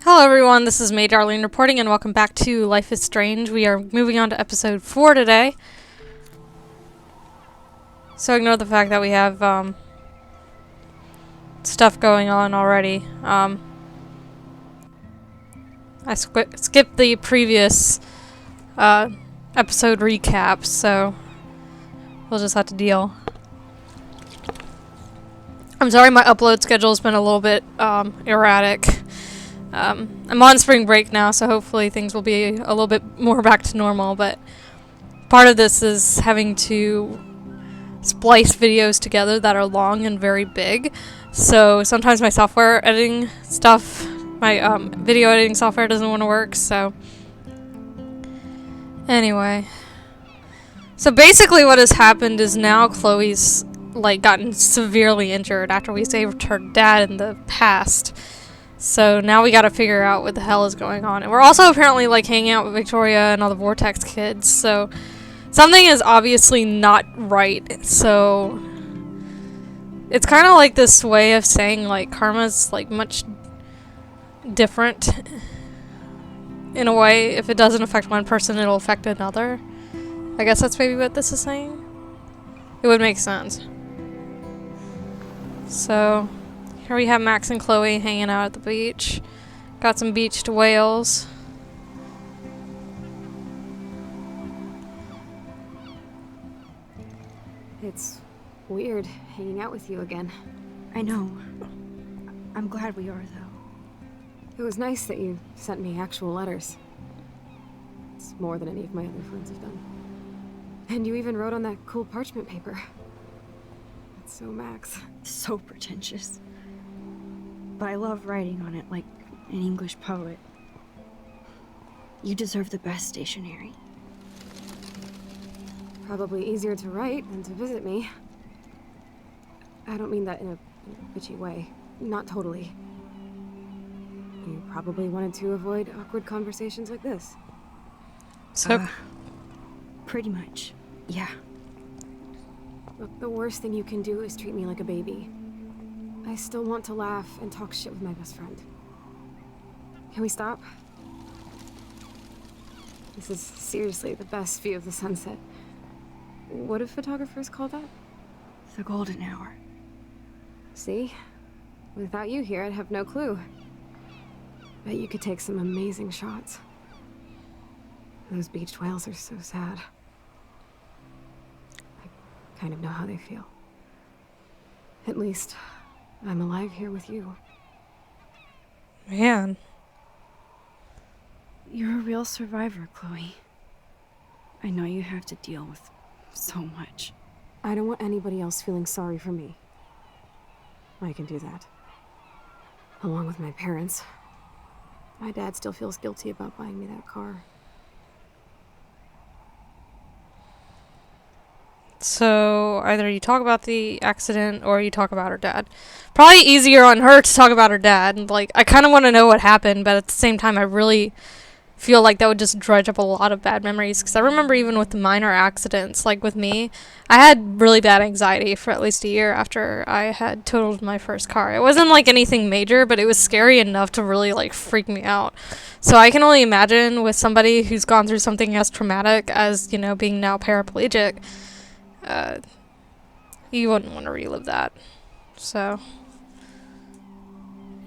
Hello everyone, this is May Darlene reporting and welcome back to Life is Strange. We are moving on to episode 4 today. So ignore the fact that we have stuff going on already. I skipped the previous episode recap, so we'll just have to deal. I'm sorry my upload schedule has been a little bit erratic. I'm on spring break now, so hopefully things will be a little bit more back to normal, but part of this is having to splice videos together that are long and very big. So sometimes my software editing stuff, my video editing software doesn't want to work, so anyway. So basically what has happened is now Chloe's gotten severely injured after we saved her dad in the past. So now we gotta figure out what the hell is going on. And we're also apparently hanging out with Victoria and all the Vortex kids, so something is obviously not right. So it's kind of like this way of saying karma's much different in a way. If it doesn't affect one person, it'll affect another. I guess that's maybe what this is saying. It would make sense. So here we have Max and Chloe hanging out at the beach. Got some beached whales. It's weird hanging out with you again. I know. I'm glad we are, though. It was nice that you sent me actual letters. It's more than any of my other friends have done. And you even wrote on that cool parchment paper. That's so Max. So pretentious. But I love writing on it like an English poet. You deserve the best stationery. Probably easier to write than to visit me. I don't mean that in a bitchy way. Not totally. You probably wanted to avoid awkward conversations like this. So Pretty much, yeah. Look, the worst thing you can do is treat me like a baby. I still want to laugh and talk shit with my best friend. Can we stop? This is seriously the best view of the sunset. What do photographers call that? The golden hour. See? Without you here, I'd have no clue. Bet you could take some amazing shots. Those beached whales are so sad. I kind of know how they feel. At least, I'm alive here with you. man. You're a real survivor, Chloe. I know you have to deal with so much. I don't want anybody else feeling sorry for me. I can do that. Along with my parents. My dad still feels guilty about buying me that car. So either you talk about the accident or you talk about her dad. Probably easier on her to talk about her dad. And I kind of want to know what happened, but at the same time, I really feel like that would just dredge up a lot of bad memories. Because I remember even with the minor accidents, with me, I had really bad anxiety for at least a year after I had totaled my first car. It wasn't anything major, but it was scary enough to really freak me out. So I can only imagine with somebody who's gone through something as traumatic as, being now paraplegic. You wouldn't want to relive that. So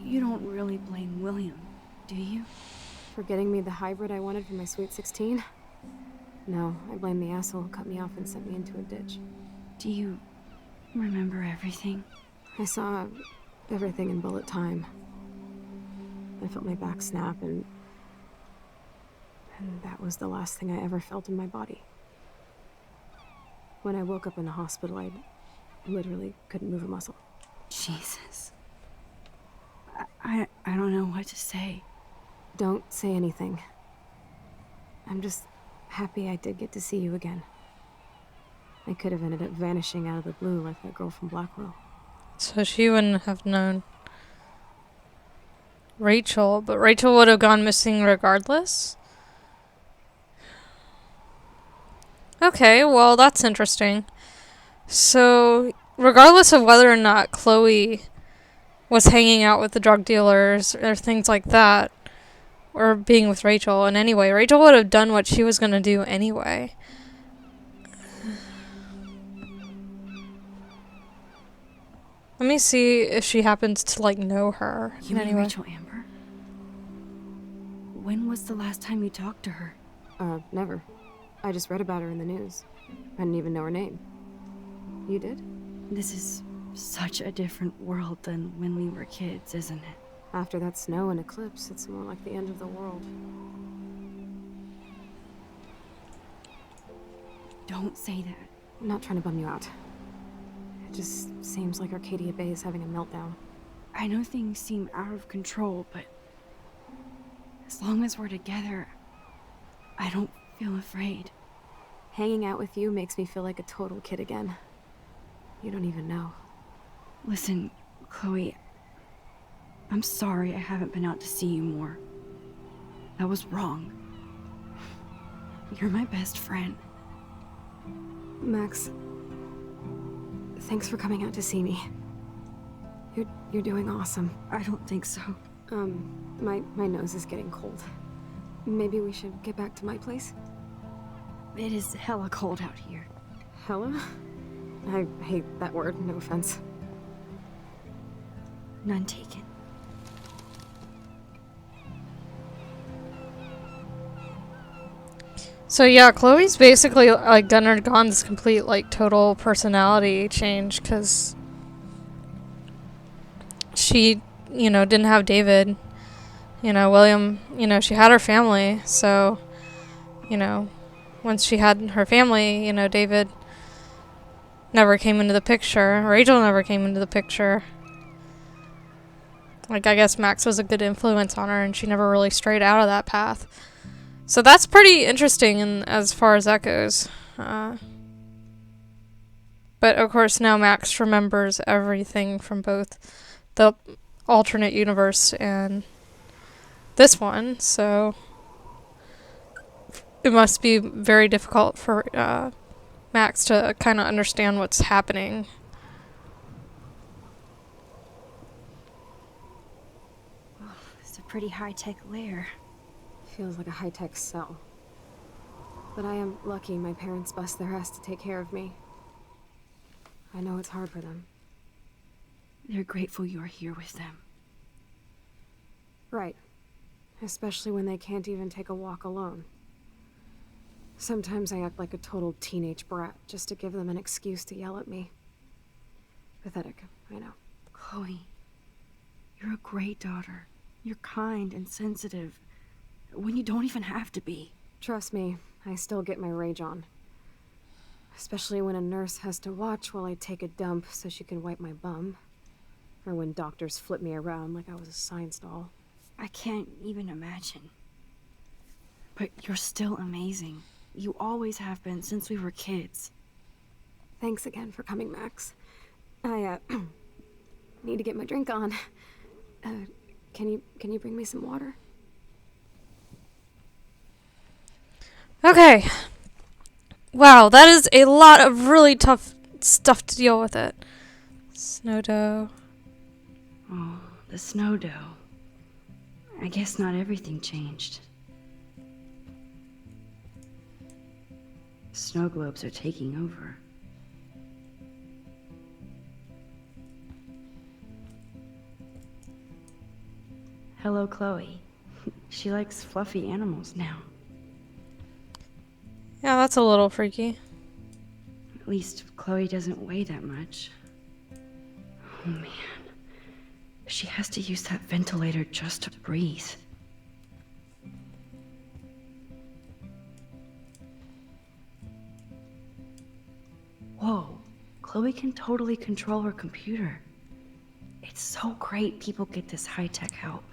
You don't really blame William, do you? For getting me the hybrid I wanted for my Sweet 16? No, I blame the asshole who cut me off and sent me into a ditch. Do you remember everything? I saw everything in bullet time. I felt my back snap and that was the last thing I ever felt in my body. When I woke up in the hospital, I literally couldn't move a muscle. Jesus. I don't know what to say. Don't say anything. I'm just happy I did get to see you again. I could have ended up vanishing out of the blue like that girl from Blackwell. So she wouldn't have known Rachel, but Rachel would have gone missing regardless? Okay, well, that's interesting. So, regardless of whether or not Chloe was hanging out with the drug dealers or things like that, or being with Rachel in any way. Rachel would have done what she was going to do anyway. Let me see if she happens to, like, know her You in mean any way. Rachel Amber? When was the last time you talked to her? Never. I just read about her in the news. I didn't even know her name. You did? This is such a different world than when we were kids, isn't it? After that snow and eclipse, it's more like the end of the world. Don't say that. I'm not trying to bum you out. It just seems like Arcadia Bay is having a meltdown. I know things seem out of control, but as long as we're together, I don't feel afraid. Hanging out with you makes me feel like a total kid again. You don't even know. Listen, Chloe, I'm sorry I haven't been out to see you more. That was wrong. You're my best friend. Max, thanks for coming out to see me. You're doing awesome. I don't think so. My nose is getting cold. Maybe we should get back to my place? It is hella cold out here. Hella? I hate that word, no offense. None taken. So yeah, Chloe's basically, like, undergone this complete, like, total personality change, because she, you know, didn't have David. You know, William, you know, she had her family, so, you know, once she had her family, you know, David never came into the picture. Rachel never came into the picture. Like, I guess Max was a good influence on her, and she never really strayed out of that path. So that's pretty interesting in, as far as that goes. But of course now Max remembers everything from both the alternate universe and this one, so it must be very difficult for Max to kind of understand what's happening. It's a pretty high-tech lair. Feels like a high-tech cell. But I am lucky my parents bust their ass to take care of me. I know it's hard for them. They're grateful you're here with them. Right. Especially when they can't even take a walk alone. Sometimes I act like a total teenage brat just to give them an excuse to yell at me. Pathetic, I know. Chloe, you're a great daughter. You're kind and sensitive when you don't even have to be. Trust me, I still get my rage on. Especially when a nurse has to watch while I take a dump so she can wipe my bum. Or when doctors flip me around like I was a science doll. I can't even imagine. But you're still amazing. You always have been since we were kids. Thanks again for coming, Max. I, need to get my drink on. Can you bring me some water? Okay. Wow, that is a lot of really tough stuff to deal with it. Snow dough. Oh, the snow dough. I guess not everything changed. Snow globes are taking over. Hello, Chloe. She likes fluffy animals now. Yeah, that's a little freaky. At least Chloe doesn't weigh that much. Oh man. She has to use that ventilator just to breathe. Whoa, Chloe can totally control her computer. It's so great people get this high-tech help.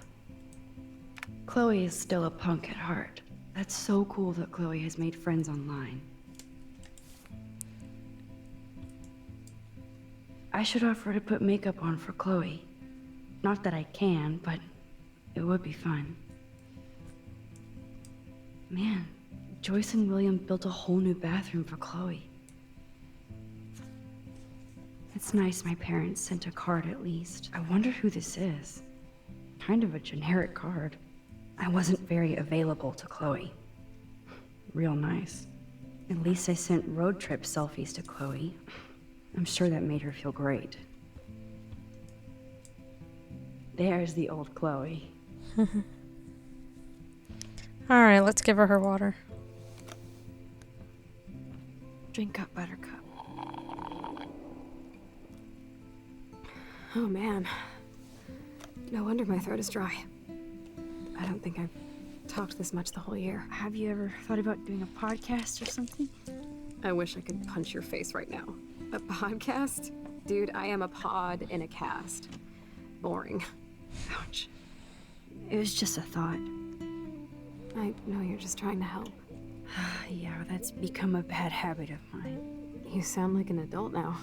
Chloe is still a punk at heart. That's so cool that Chloe has made friends online. I should offer to put makeup on for Chloe. Not that I can, but it would be fun. Man, Joyce and William built a whole new bathroom for Chloe. It's nice my parents sent a card at least. I wonder who this is. Kind of a generic card. I wasn't very available to Chloe. Real nice. At least I sent road trip selfies to Chloe. I'm sure that made her feel great. There's the old Chloe. Alright, let's give her water. Drink up, Buttercup. Oh man. No wonder my throat is dry. I don't think I've talked this much the whole year. Have you ever thought about doing a podcast or something? I wish I could punch your face right now. A podcast? Dude, I am a pod in a cast. Boring. Ouch. It was just a thought. I know you're just trying to help. Yeah, that's become a bad habit of mine. You sound like an adult now.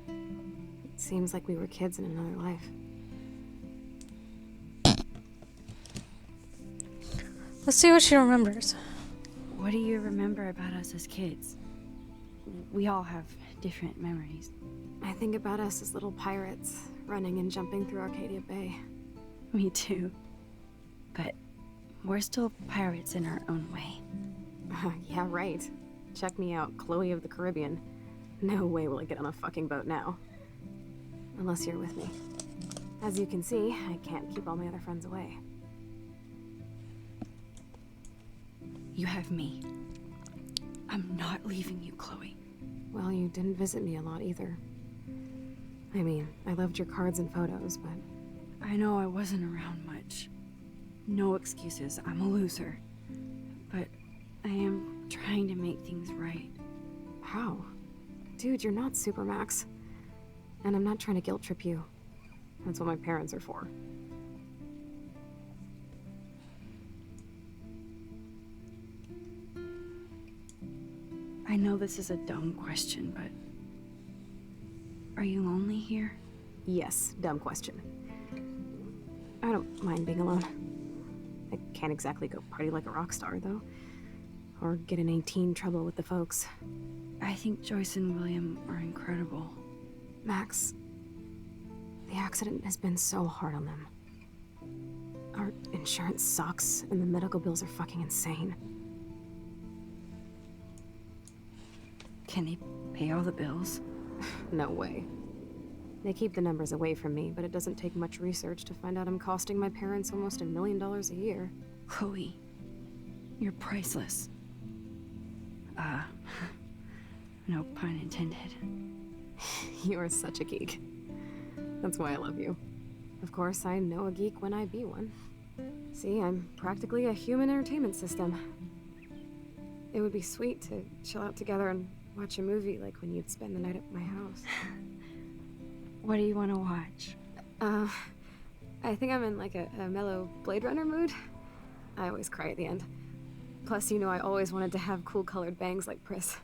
It seems like we were kids in another life. Let's see what she remembers. What do you remember about us as kids? We all have different memories. I think about us as little pirates, running and jumping through Arcadia Bay. Me too. But we're still pirates in our own way. Yeah, right. Check me out, Chloe of the Caribbean. No way will I get on a fucking boat now. Unless you're with me. As you can see, I can't keep all my other friends away. You have me. I'm not leaving you, Chloe. Well, you didn't visit me a lot either. I mean, I loved your cards and photos, but... I know I wasn't around much. No excuses, I'm a loser. But I am trying to make things right. How? Dude, you're not Supermax. And I'm not trying to guilt trip you. That's what my parents are for. I know this is a dumb question, but... Are you lonely here? Yes, dumb question. I don't mind being alone. I can't exactly go party like a rock star, though. Or get in any teen trouble with the folks. I think Joyce and William are incredible. Max, the accident has been so hard on them. Our insurance sucks, and the medical bills are fucking insane. Can they pay all the bills? No way. They keep the numbers away from me, but it doesn't take much research to find out I'm costing my parents almost $1 million a year. Chloe, you're priceless. No pun intended. You are such a geek. That's why I love you. Of course, I know a geek when I be one. See, I'm practically a human entertainment system. It would be sweet to chill out together and watch a movie like when you'd spend the night at my house. What do you want to watch? I think I'm in like a mellow Blade Runner mood. I always cry at the end. Plus, you know I always wanted to have cool colored bangs like Pris.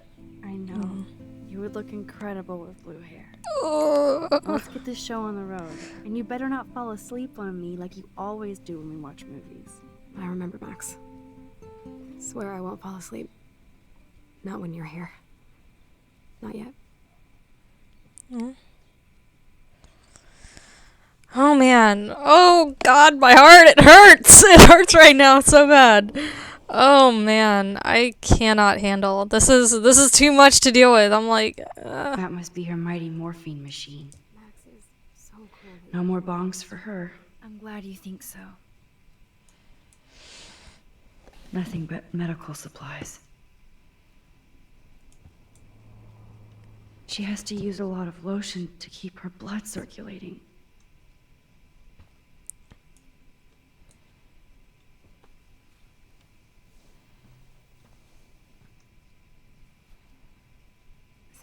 I know. You would look incredible with blue hair. Oh. Let's get this show on the road. And you better not fall asleep on me like you always do when we watch movies. I remember, Max. Swear I won't fall asleep. Not when you're here. Not yet. Oh man. Oh god, my heart, it hurts. It hurts right now so bad. Oh man, I cannot handle. This is too much to deal with. I'm like That must be her mighty morphine machine. Max is so cool. No more bongs for her. I'm glad you think so. Nothing but medical supplies. She has to use a lot of lotion to keep her blood circulating.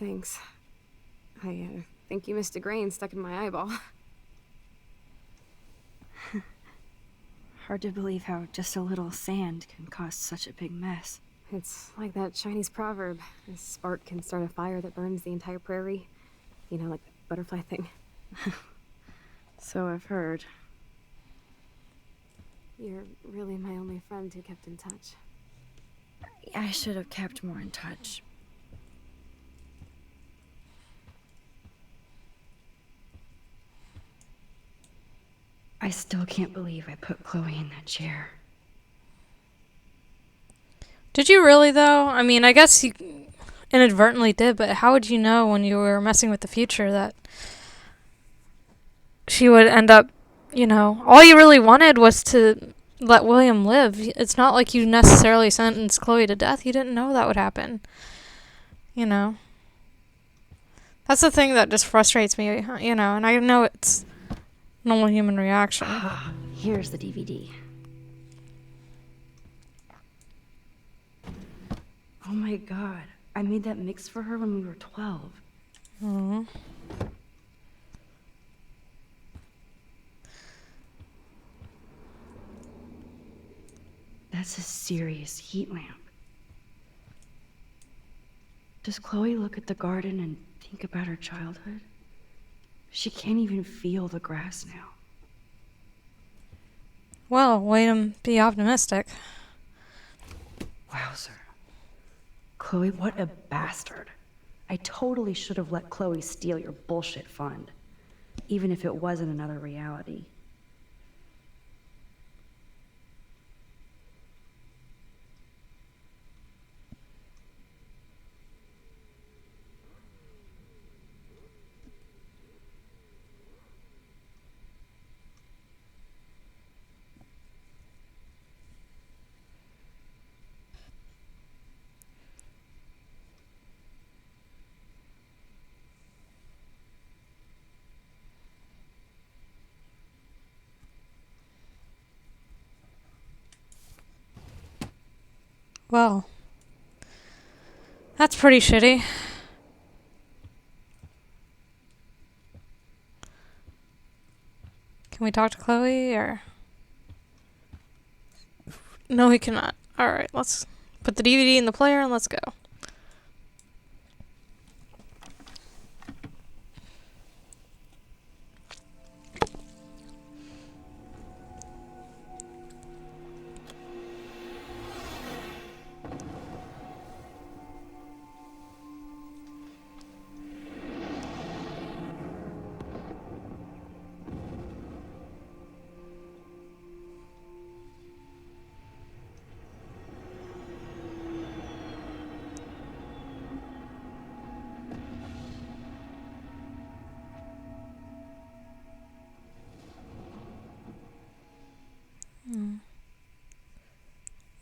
Thanks. I think you missed a grain stuck in my eyeball. Hard to believe how just a little sand can cause such a big mess. It's like that Chinese proverb. A spark can start a fire that burns the entire prairie. You know, like the butterfly thing. So I've heard. You're really my only friend who kept in touch. I should have kept more in touch. I still can't believe I put Chloe in that chair. Did you really, though? I mean, I guess you inadvertently did, but how would you know when you were messing with the future that she would end up, all you really wanted was to let William live. It's not like you necessarily sentenced Chloe to death. You didn't know that would happen. You know? That's the thing that just frustrates me, and I know it's normal human reaction. Here's the DVD. Oh my god. I made that mix for her when we were 12. Aww. That's a serious heat lamp. Does Chloe look at the garden and think about her childhood? She can't even feel the grass now. Well, way to be optimistic. Wowzer. Chloe, what a bastard. I totally should have let Chloe steal your bullshit fund, even if it wasn't another reality. Well, that's pretty shitty. Can we talk to Chloe, or? No, we cannot. Alright, let's put the DVD in the player and let's go.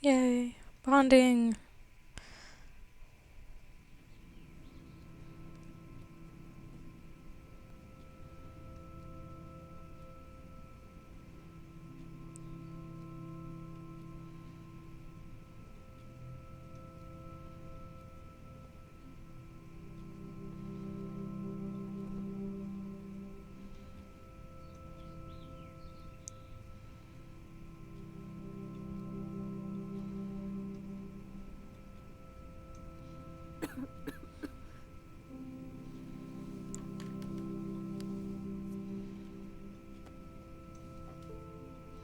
Yay, bonding.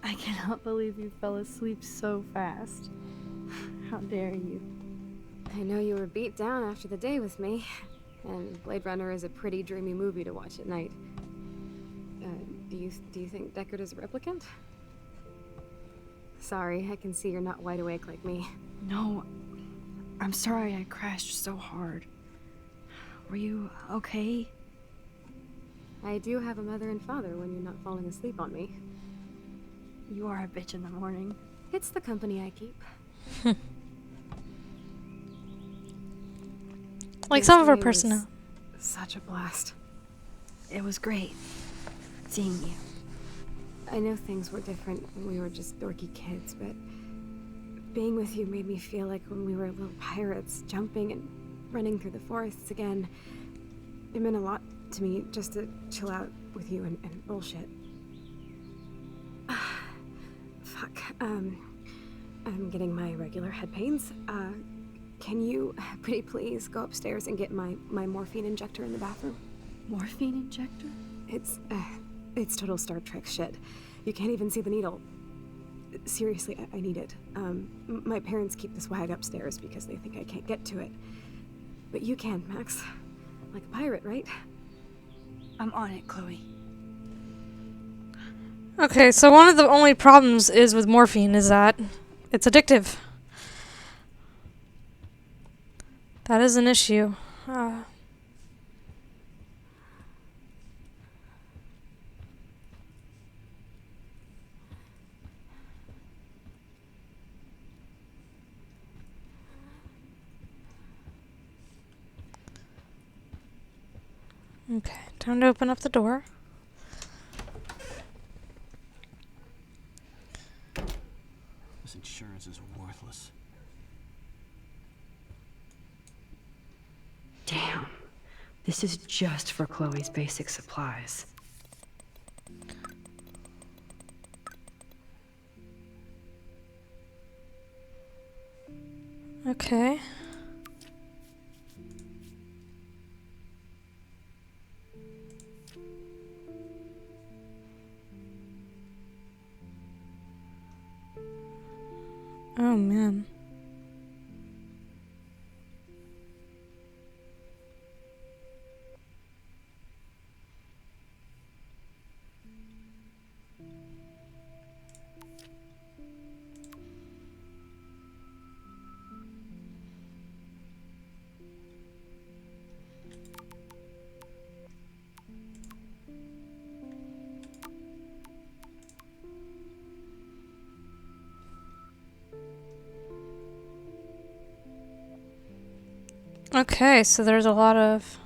I cannot believe you fell asleep so fast. How dare you? I know you were beat down after the day with me, and Blade Runner is a pretty dreamy movie to watch at night. Do you think Deckard is a replicant? Sorry, I can see you're not wide awake like me. No, I'm sorry I crashed so hard. Were you okay? I do have a mother and father when you're not falling asleep on me. You are a bitch in the morning. It's the company I keep. Like some of her Yesterday was personnel. Such a blast. It was great seeing you. I know things were different when we were just dorky kids, but being with you made me feel like when we were little pirates, jumping and running through the forests again. It meant a lot to me just to chill out with you and bullshit. Fuck. I'm getting my regular head pains. Can you, pretty please, go upstairs and get my morphine injector in the bathroom? Morphine injector? It's total Star Trek shit. You can't even see the needle. Seriously, I need it. My parents keep the swag upstairs because they think I can't get to it. But you can, Max. Like a pirate, right? I'm on it, Chloe. Okay, so one of the only problems is with morphine is that it's addictive. That is an issue. Okay, time to open up the door. This insurance is worthless. Damn. This is just for Chloe's basic supplies. Okay. Oh man. Okay, so there's a lot of...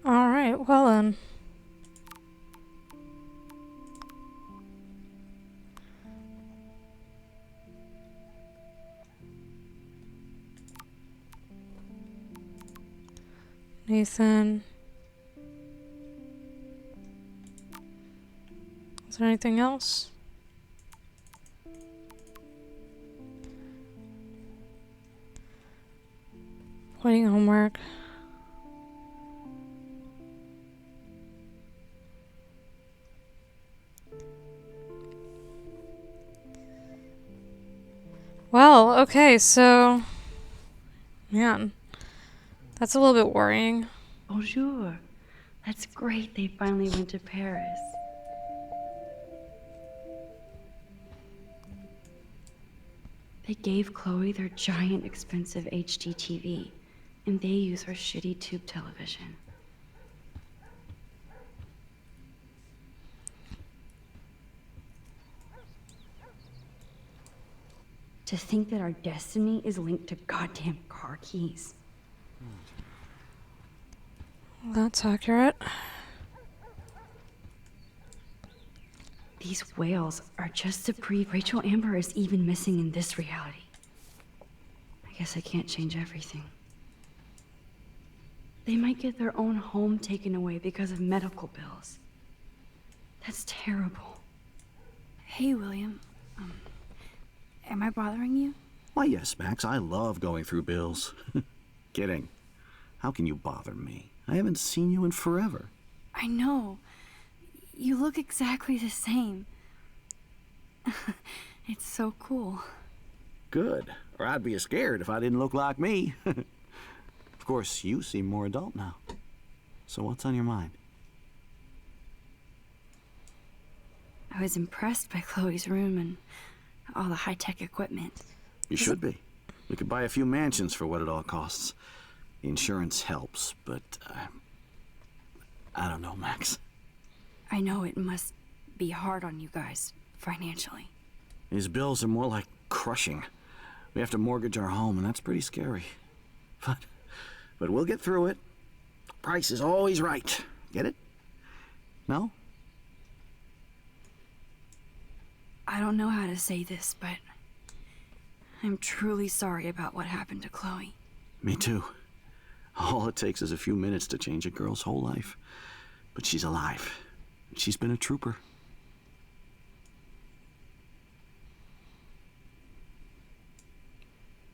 Alright, well then. Nathan. Is there anything else? Waiting homework. Well, okay, so... Man. That's a little bit worrying. Bonjour. That's great they finally went to Paris. They gave Chloe their giant expensive HD TV, and they use her shitty tube television. To think that our destiny is linked to goddamn car keys. That's accurate. These whales are just to prove Rachel Amber is even missing in this reality. I guess I can't change everything. They might get their own home taken away because of medical bills. That's terrible. Hey, William. Am I bothering you? Why, yes, Max. I love going through bills. Kidding. How can you bother me? I haven't seen you in forever. I know. You look exactly the same. It's so cool. Good. Or I'd be scared if I didn't look like me. Of course, you seem more adult now. So what's on your mind? I was impressed by Chloe's room and all the high-tech equipment. You should be. We could buy a few mansions for what it all costs. The insurance helps, but I don't know, Max. I know it must be hard on you guys, financially. These bills are more like crushing. We have to mortgage our home, and that's pretty scary. But we'll get through it. Price is always right. Get it? No? I don't know how to say this, but I'm truly sorry about what happened to Chloe. Me too. All it takes is a few minutes to change a girl's whole life. But she's alive. She's been a trooper.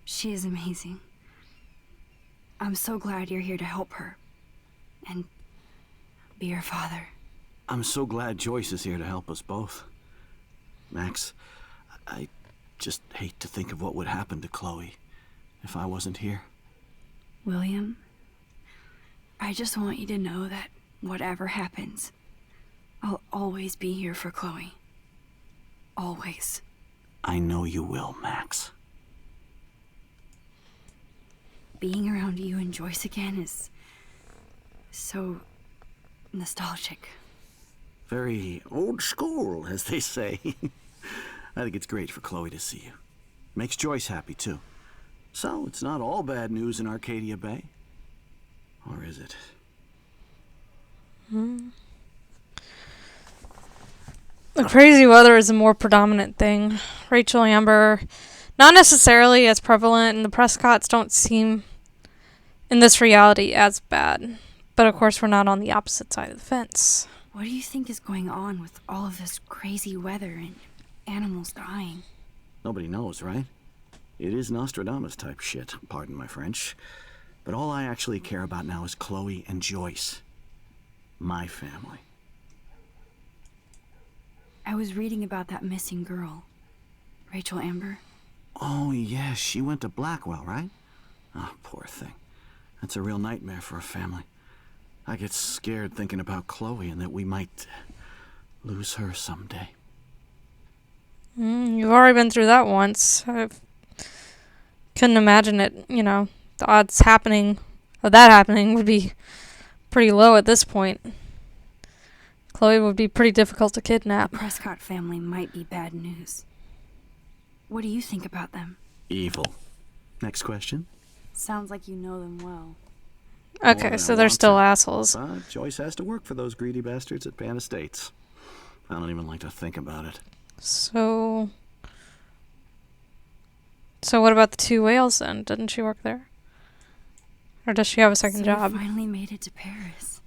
She is amazing. I'm so glad you're here to help her. And be her father. I'm so glad Joyce is here to help us both. Max, I just hate to think of what would happen to Chloe if I wasn't here. William, I just want you to know that whatever happens, I'll always be here for Chloe. Always. I know you will, Max. Being around you and Joyce again is so nostalgic. Very old school, as they say. I think it's great for Chloe to see you. Makes Joyce happy, too. So, it's not all bad news in Arcadia Bay. Or is it? The crazy weather is a more predominant thing. Rachel Amber, not necessarily as prevalent, and the Prescotts don't seem, in this reality, as bad. But of course, we're not on the opposite side of the fence. What do you think is going on with all of this crazy weather and animals dying? Nobody knows, right? It is Nostradamus type shit, pardon my French. But all I actually care about now is Chloe and Joyce. My family. I was reading about that missing girl, Rachel Amber. Oh, yes, she went to Blackwell, right? Oh, poor thing. That's a real nightmare for a family. I get scared thinking about Chloe and that we might lose her someday. You've already been through that once. I couldn't imagine it, the odds of that happening would be pretty low at this point. Chloe would be pretty difficult to kidnap. The Prescott family might be bad news. What do you think about them? Evil. Next question. Sounds like you know them well. Okay, than so I they're want still to. asshole. Joyce has to work for those greedy bastards at Pan Estates. I don't even like to think about it. So what about the two whales then? Didn't she work there? Or does she have a second So job? you finally made it to Paris.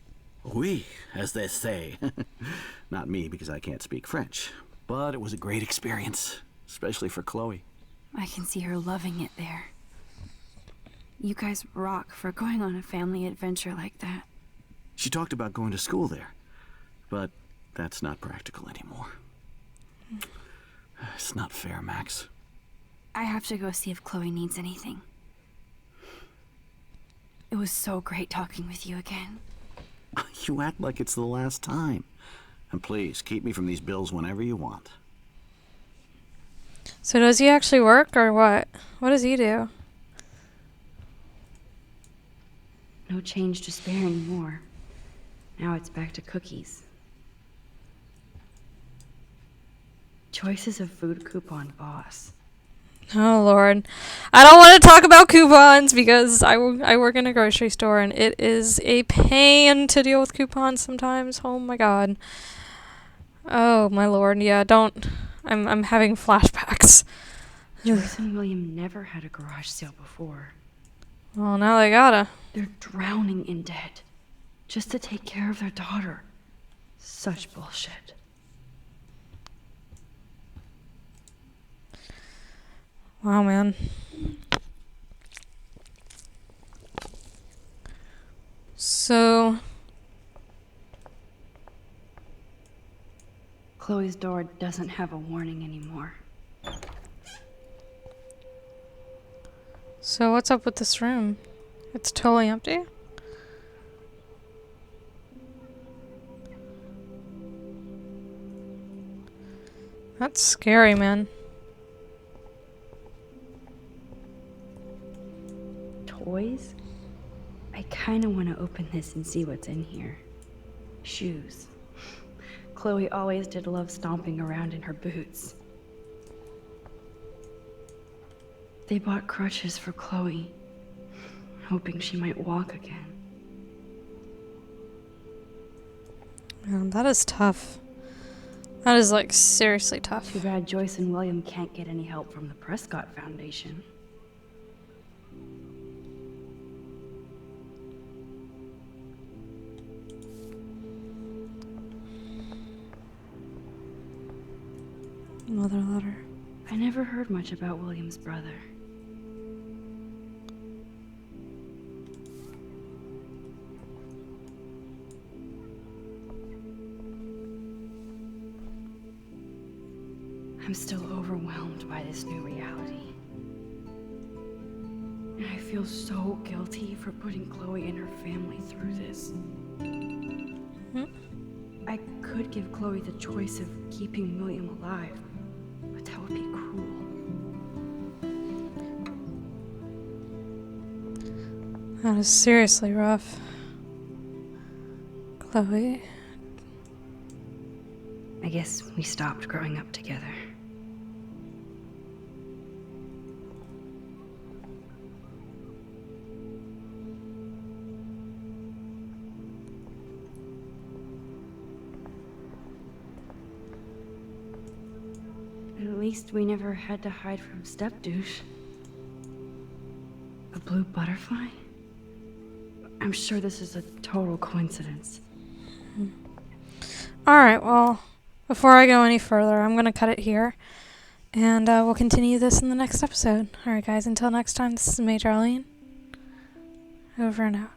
Oui, as they say. Not me, because I can't speak French. But it was a great experience, especially for Chloe. I can see her loving it there. You guys rock for going on a family adventure like that. She talked about going to school there, but that's not practical anymore. It's not fair, Max. I have to go see if Chloe needs anything. It was so great talking with you again. You act like it's the last time. And please, keep me from these bills whenever you want. So does he actually work or what? What does he do? No change to spare anymore. Now it's back to cookies. Joyce is a food coupon boss. Oh Lord. I don't want to talk about coupons because I work in a grocery store and it is a pain to deal with coupons sometimes. Oh my God. Oh my Lord. Yeah, I'm having flashbacks. Joyce and William never had a garage sale before. Well, now they gotta. They're drowning in debt just to take care of their daughter. Such bullshit. Wow, man. So, Chloe's door doesn't have a warning anymore. so what's up with this room? It's totally empty? That's scary, man. Toys? I kinda wanna open this and see what's in here. Shoes. Chloe always did love stomping around in her boots. They bought crutches for Chloe, hoping she might walk again. Man, that is tough. That is, like, seriously tough. Too bad Joyce and William can't get any help from the Prescott Foundation. Another letter. I never heard much about William's brother. I'm still overwhelmed by this new reality. And I feel so guilty for putting Chloe and her family through this. I could give Chloe the choice of keeping William alive, but that would be cruel. That is seriously rough. Chloe. I guess we stopped growing up together. At least we never had to hide from Step-douche. A blue butterfly? I'm sure this is a total coincidence. Alright, well, before I go any further, I'm going to cut it here. And we'll continue this in the next episode. Alright, guys, until next time, this is Major Arlene. Over and out.